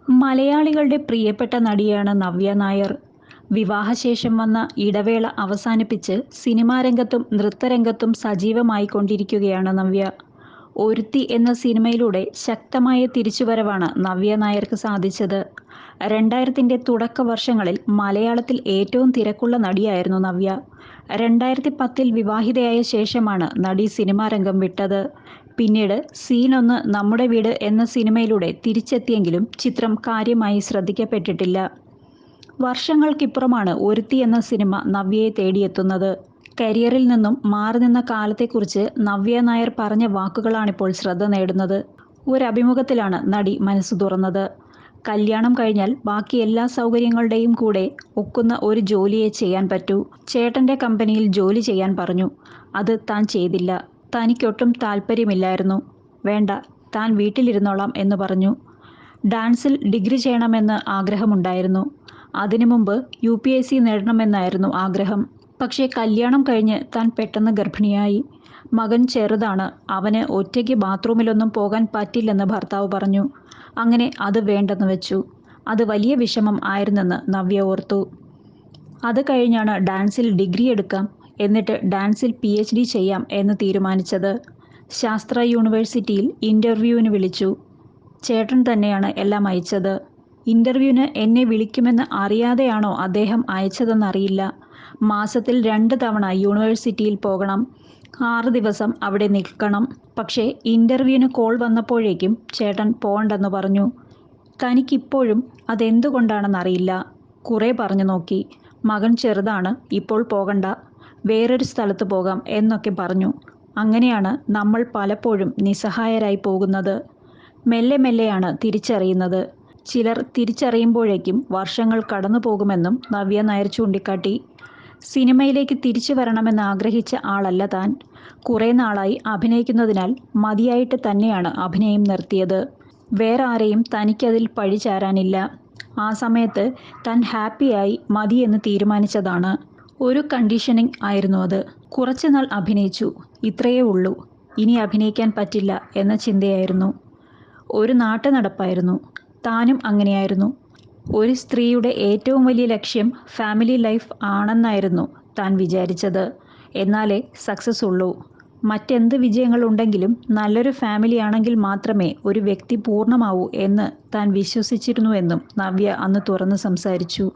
മലയാളികളുടെ പ്രിയപ്പെട്ട നടിയാണ് നവ്യ നായർ. വിവാഹശേഷം വന്ന ഇടവേള അവസാനിപ്പിച്ച് സിനിമാരംഗത്തും നൃത്തരംഗത്തും സജീവമായിക്കൊണ്ടിരിക്കുകയാണ് നവ്യ. ഒരുത്തി എന്ന സിനിമയിലൂടെ ശക്തമായ തിരിച്ചുവരവാണ് നവ്യ നായർക്ക് സാധിച്ചത്. 2000-ന്റെ തുടക്ക വർഷങ്ങളിൽ മലയാളത്തിൽ ഏറ്റവും തിരക്കുള്ള നടിയായിരുന്നു നവ്യ. 2010-ൽ വിവാഹിതയായ ശേഷമാണ് നടി സിനിമാരംഗം വിട്ടത്. പിന്നീട് സീൻ 1 നമ്മുടെ വീട് എന്ന സിനിമയിലൂടെ തിരിച്ചെത്തിയെങ്കിലും ചിത്രം കാര്യമായി ശ്രദ്ധിക്കപ്പെട്ടിട്ടില്ല. വർഷങ്ങൾക്കിപ്പുറമാണ് ഒരുത്തി എന്ന സിനിമ നവ്യയെ തേടിയെത്തുന്നത്. കരിയറിൽ നിന്നും മാറി നിന്ന കാലത്തെക്കുറിച്ച് നവ്യ നായർ പറഞ്ഞ വാക്കുകളാണിപ്പോൾ ശ്രദ്ധ നേടുന്നത്. ഒരഭിമുഖത്തിലാണ് നടി മനസ്സ് തുറന്നത്. കല്യാണം കഴിഞ്ഞാൽ ബാക്കി എല്ലാ സൗകര്യങ്ങളുടെയും കൂടെ ഒക്കുന്ന ഒരു ജോലിയെ ചെയ്യാൻ പറ്റൂ. ചേട്ടൻ്റെ കമ്പനിയിൽ ജോലി ചെയ്യാൻ പറഞ്ഞു. അത് താൻ ചെയ്തില്ല. തനിക്കൊട്ടും താല്പര്യമില്ലായിരുന്നു. വേണ്ട, താൻ വീട്ടിലിരുന്നോളാം എന്ന് പറഞ്ഞു. ഡാൻസിൽ ഡിഗ്രി ചെയ്യണമെന്ന് ആഗ്രഹമുണ്ടായിരുന്നു. അതിനു മുമ്പ് UPSC നേടണമെന്നായിരുന്നു ആഗ്രഹം. പക്ഷേ കല്യാണം കഴിഞ്ഞ് താൻ പെട്ടെന്ന് ഗർഭിണിയായി. മകൻ ചെറുതാണ്, അവന് ഒറ്റയ്ക്ക് ബാത്റൂമിലൊന്നും പോകാൻ പറ്റില്ലെന്ന് ഭർത്താവ് പറഞ്ഞു. അങ്ങനെ അത് വേണ്ടെന്ന് വെച്ചു. അത് വലിയ വിഷമം ആയിരുന്നെന്ന് നവ്യ ഓർത്തു. അത് കഴിഞ്ഞാണ് ഡാൻസിൽ ഡിഗ്രി എടുക്കാം, എന്നിട്ട് ഡാൻസിൽ PhD ചെയ്യാം എന്ന് തീരുമാനിച്ചത്. ശാസ്ത്ര യൂണിവേഴ്സിറ്റിയിൽ ഇൻ്റർവ്യൂവിന് വിളിച്ചു. ചേട്ടൻ തന്നെയാണ് എല്ലാം അയച്ചത്. ഇൻ്റർവ്യൂവിന് എന്നെ വിളിക്കുമെന്ന് അറിയാതെയാണോ അദ്ദേഹം അയച്ചതെന്നറിയില്ല. മാസത്തിൽ 2 തവണ യൂണിവേഴ്സിറ്റിയിൽ പോകണം. 6 ദിവസം അവിടെ നിൽക്കണം. പക്ഷേ ഇൻ്റർവ്യൂവിന് കോൾ വന്നപ്പോഴേക്കും ചേട്ടൻ പോകണ്ടെന്ന് പറഞ്ഞു. തനിക്കിപ്പോഴും അതെന്തുകൊണ്ടാണെന്നറിയില്ല. കുറേ പറഞ്ഞു നോക്കി. മകൻ ചെറുതാണ്, ഇപ്പോൾ പോകണ്ട, വേറൊരു സ്ഥലത്ത് പോകാം എന്നൊക്കെ പറഞ്ഞു. അങ്ങനെയാണ് നമ്മൾ പലപ്പോഴും നിസ്സഹായരായി പോകുന്നത്. മെല്ലെ മെല്ലെയാണ് തിരിച്ചറിയുന്നത്. ചിലർ തിരിച്ചറിയുമ്പോഴേക്കും വർഷങ്ങൾ കടന്നു പോകുമെന്നും നവ്യ നായർ ചൂണ്ടിക്കാട്ടി. സിനിമയിലേക്ക് തിരിച്ചു വരണമെന്ന് ആഗ്രഹിച്ച ആളല്ല താൻ. കുറേ നാളായി അഭിനയിക്കുന്നതിനാൽ മതിയായിട്ട് തന്നെയാണ് അഭിനയം നിർത്തിയത്. വേറെ ആരെയും തനിക്കതിൽ പഴി ചാരാനില്ല. ആ സമയത്ത് താൻ ഹാപ്പിയായി മതിയെന്ന് തീരുമാനിച്ചതാണ്. ഒരു കണ്ടീഷനിങ് ആയിരുന്നു അത്. കുറച്ചുനാൾ അഭിനയിച്ചു, ഇത്രയേ ഉള്ളൂ. ഇനി അഭിനയിക്കാൻ പറ്റില്ല എന്ന ചിന്തയായിരുന്നു. ഒരു നാട്ടുനടപ്പായിരുന്നു. താനും അങ്ങനെയായിരുന്നു. ഒരു സ്ത്രീയുടെ ഏറ്റവും വലിയ ലക്ഷ്യം ഫാമിലി ലൈഫ് ആണെന്നായിരുന്നു താൻ വിചാരിച്ചത്. എന്നാലേ സക്സസ് ഉള്ളൂ. മറ്റെന്ത് വിജയങ്ങളുണ്ടെങ്കിലും നല്ലൊരു ഫാമിലി ആണെങ്കിൽ മാത്രമേ ഒരു വ്യക്തി പൂർണ്ണമാവൂ എന്ന് താൻ വിശ്വസിച്ചിരുന്നുവെന്നും നവ്യ അന്ന് തുറന്ന് സംസാരിച്ചു.